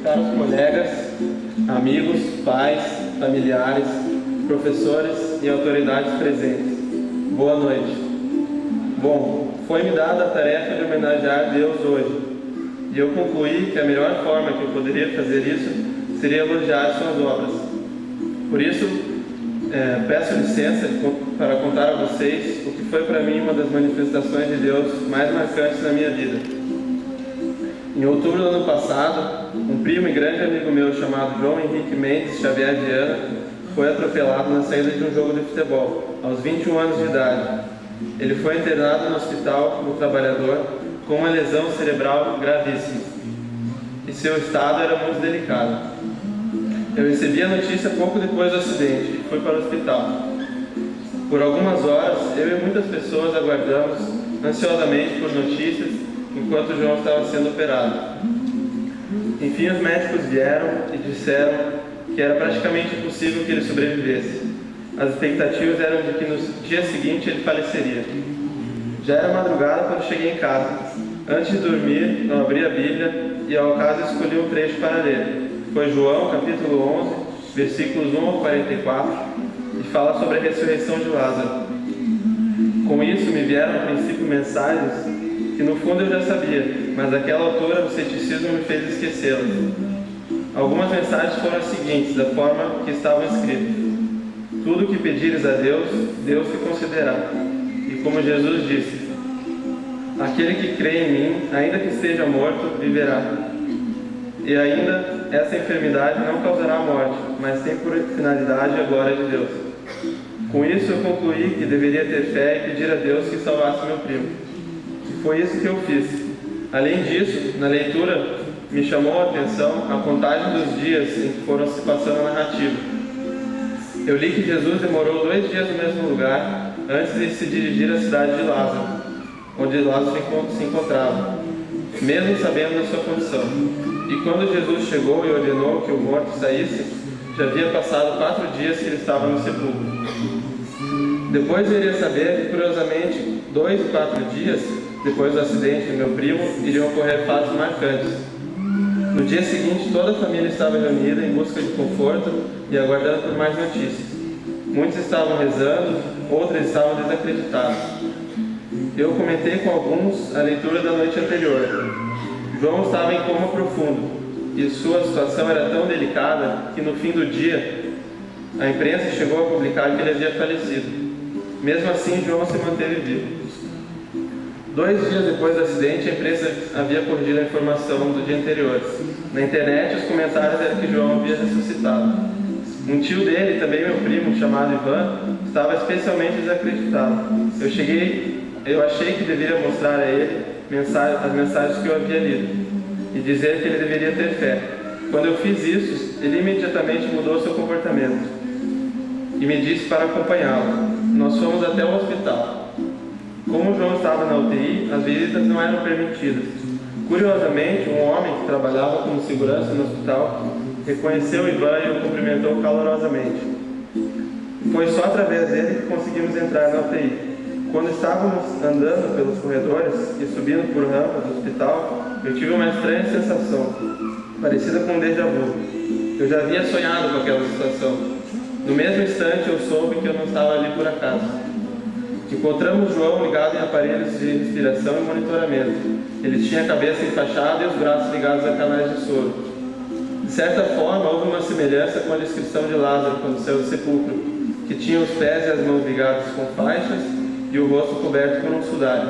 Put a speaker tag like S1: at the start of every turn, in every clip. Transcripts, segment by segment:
S1: caros colegas, amigos, pais, familiares, professores e autoridades presentes, boa noite. Bom, foi-me dada a tarefa de homenagear Deus hoje, e eu concluí que a melhor forma que eu poderia fazer isso seria elogiar suas obras. Por isso, peço licença para contar a vocês o que foi para mim uma das manifestações de Deus mais marcantes na minha vida. Em outubro do ano passado, um primo e grande amigo meu chamado João Henrique Mendes Xavier Viana foi atropelado na saída de um jogo de futebol, aos 21 anos de idade. Ele foi internado no Hospital do Trabalhador com uma lesão cerebral gravíssima, e seu estado era muito delicado. Eu recebi a notícia pouco depois do acidente e fui para o hospital. Por algumas horas, eu e muitas pessoas aguardamos ansiosamente por notícias enquanto João estava sendo operado. Enfim, os médicos vieram e disseram que era praticamente impossível que ele sobrevivesse. As expectativas eram de que no dia seguinte ele faleceria. Já era madrugada quando cheguei em casa. Antes de dormir, eu abri a Bíblia e ao acaso escolhi um trecho para ler. Foi João, capítulo 11, versículos 1 ao 44, e fala sobre a ressurreição de Lázaro. Com isso me vieram a princípio mensagens que no fundo eu já sabia, mas naquela altura o ceticismo me fez esquecê-las. Algumas mensagens foram as seguintes, da forma que estavam escritas: tudo o que pedires a Deus, Deus te concederá. E como Jesus disse: aquele que crê em mim, ainda que esteja morto, viverá. E ainda, essa enfermidade não causará a morte, mas tem por finalidade a glória de Deus. Com isso eu concluí que deveria ter fé e pedir a Deus que salvasse meu primo. Foi isso que eu fiz. Além disso, na leitura, me chamou a atenção a contagem dos dias em que foram se passando a narrativa. Eu li que Jesus demorou 2 dias no mesmo lugar antes de se dirigir à cidade de Lázaro, onde Lázaro se encontrava, mesmo sabendo da sua condição. E quando Jesus chegou e ordenou que o morto saísse, já havia passado 4 dias que ele estava no sepulcro. Depois eu iria saber que, curiosamente, 2 e 4 dias depois do acidente do meu primo, iriam ocorrer fatos marcantes. No dia seguinte, toda a família estava reunida em busca de conforto e aguardando por mais notícias. Muitos estavam rezando, outros estavam desacreditados. Eu comentei com alguns a leitura da noite anterior. João estava em coma profundo, e sua situação era tão delicada que no fim do dia, a imprensa chegou a publicar que ele havia falecido. Mesmo assim, João se manteve vivo. 2 dias depois do acidente, a imprensa havia corrigido a informação do dia anterior. Na internet, os comentários eram que João havia ressuscitado. Um tio dele, também meu primo, chamado Ivan, estava especialmente desacreditado. Eu achei que deveria mostrar a ele as mensagens que eu havia lido e dizer que ele deveria ter fé. Quando eu fiz isso, ele imediatamente mudou seu comportamento e me disse para acompanhá-lo. Nós fomos até o hospital. Como João estava na UTI, as visitas não eram permitidas. Curiosamente, um homem que trabalhava como segurança no hospital reconheceu Ivan e o cumprimentou calorosamente. Foi só através dele que conseguimos entrar na UTI. Quando estávamos andando pelos corredores e subindo por rampas do hospital, eu tive uma estranha sensação, parecida com um déjà vu. Eu já havia sonhado com aquela situação. No mesmo instante, eu soube que eu não estava ali por acaso. Encontramos João ligado em aparelhos de respiração e monitoramento. Ele tinha a cabeça enfaixada e os braços ligados a canais de soro. De certa forma, houve uma semelhança com a descrição de Lázaro quando saiu do sepulcro, que tinha os pés e as mãos ligados com faixas e o rosto coberto por um sudário.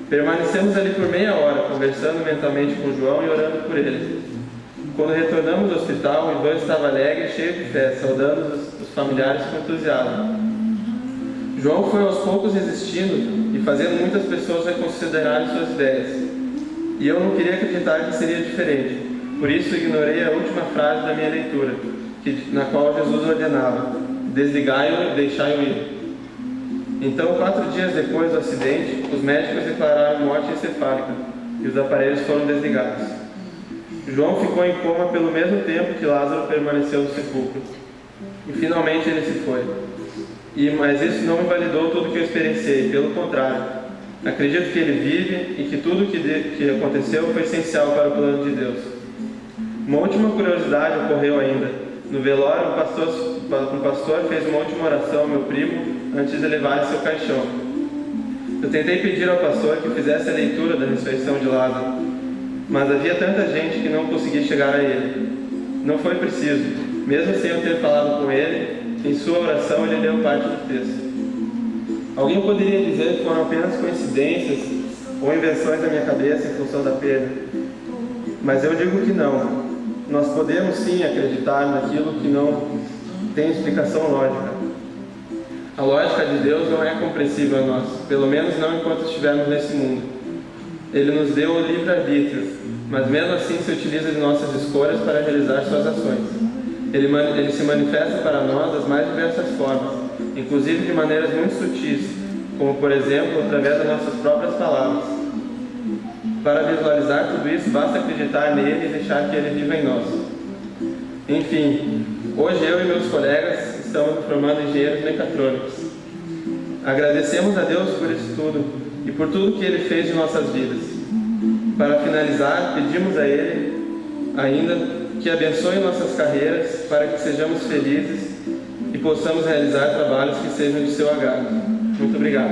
S1: Permanecemos ali por meia hora, conversando mentalmente com João e orando por ele. Quando retornamos ao hospital, Ivan estava alegre e cheio de fé, saudando os familiares com entusiasmo. João foi aos poucos resistindo e fazendo muitas pessoas reconsiderarem suas ideias. E eu não queria acreditar que seria diferente. Por isso ignorei a última frase da minha leitura, na qual Jesus ordenava: desligai-o e deixai-o ir. Então, 4 dias depois do acidente, os médicos declararam morte encefálica e os aparelhos foram desligados. João ficou em coma pelo mesmo tempo que Lázaro permaneceu no sepulcro. E finalmente ele se foi. Mas isso não invalidou tudo que eu experienciei, pelo contrário. Acredito que ele vive e que tudo que aconteceu foi essencial para o plano de Deus. Uma última curiosidade ocorreu ainda. No velório, um pastor fez uma última oração ao meu primo antes de levar seu caixão. Eu tentei pedir ao pastor que fizesse a leitura da ressurreição de Lázaro, mas havia tanta gente que não consegui chegar a ele. Não foi preciso. Mesmo sem eu ter falado com ele, em sua oração ele leu parte do texto. Alguém poderia dizer que foram apenas coincidências ou invenções da minha cabeça em função da perda. Mas eu digo que não. Nós podemos sim acreditar naquilo que não tem explicação lógica. A lógica de Deus não é compreensível a nós, pelo menos não enquanto estivermos nesse mundo. Ele nos deu o livre-arbítrio, mas mesmo assim se utiliza de nossas escolhas para realizar suas ações. Ele se manifesta para nós das mais diversas formas, inclusive de maneiras muito sutis, como por exemplo, através das nossas próprias palavras. Para visualizar tudo isso, basta acreditar nele e deixar que ele viva em nós. Enfim, hoje eu e meus colegas estamos nos formando engenheiros mecatrônicos. Agradecemos a Deus por isso tudo e por tudo que Ele fez em nossas vidas. Para finalizar, pedimos a Ele ainda que abençoe nossas carreiras para que sejamos felizes e possamos realizar trabalhos que sejam de seu agrado. Muito obrigado.